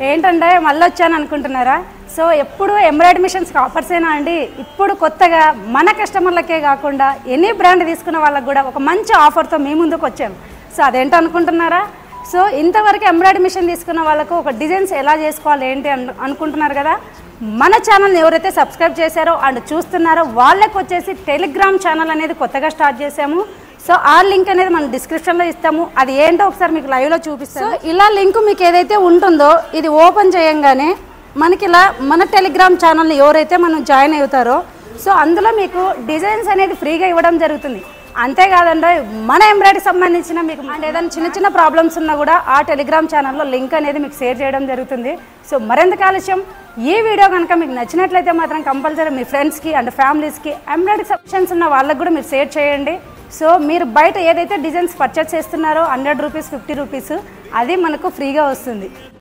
ఏంటంటే మళ్ళీ వచ్చాను అనుకుంటున్నారా? సో ఎప్పుడు ఎంబ్రాయిడరీ మిషన్స్కి ఆఫర్సేనా అండి? ఇప్పుడు కొత్తగా మన కస్టమర్లకే కాకుండా ఎనీ బ్రాండ్ తీసుకున్న వాళ్ళకి కూడా ఒక మంచి ఆఫర్తో మీ ముందుకు వచ్చాము. సో అదేంటో అనుకుంటున్నారా? సో ఇంతవరకు ఎంబ్రాయిడరీ మిషన్ తీసుకున్న వాళ్ళకు ఒక డిజైన్స్ ఎలా చేసుకోవాలి ఏంటి అనుకుంటున్నారు కదా. మన ఛానల్ని ఎవరైతే సబ్స్క్రైబ్ చేశారో అండ్ చూస్తున్నారో వాళ్ళకి వచ్చేసి టెలిగ్రామ్ ఛానల్ అనేది కొత్తగా స్టార్ట్ చేసాము. సో ఆ లింక్ అనేది మనం డిస్క్రిప్షన్లో ఇస్తాము. అది ఏంటో ఒకసారి మీకు లైవ్లో చూపిస్తాను. సో ఇలా లింక్ మీకు ఏదైతే ఉంటుందో ఇది ఓపెన్ చేయంగానే మనకి ఇలా మన టెలిగ్రామ్ ఛానల్ని ఎవరైతే మనం జాయిన్ అవుతారో సో అందులో మీకు డిజైన్స్ అనేది ఫ్రీగా ఇవ్వడం జరుగుతుంది. అంతేకాదండి మన ఎంబ్రాయిడరీ సంబంధించిన మీకు ఏదైనా చిన్న చిన్న ప్రాబ్లమ్స్ ఉన్నా కూడా ఆ టెలిగ్రామ్ ఛానల్లో లింక్ అనేది మీకు షేర్ చేయడం జరుగుతుంది. సో మరింత ఆలస్యం ఈ వీడియో కనుక మీకు నచ్చినట్లయితే మాత్రం కంపల్సరీ మీ ఫ్రెండ్స్కి అండ్ ఫ్యామిలీస్కి ఎంబ్రాయిడరీ సబ్స్క్రిప్షన్స్ ఉన్న వాళ్ళకి కూడా మీరు షేర్ చేయండి. సో మీరు బయట ఏదైతే డిజైన్స్ పర్చేస్ చేస్తున్నారో 100 రూపీస్ 50 రూపీస్ అది మనకు ఫ్రీగా వస్తుంది.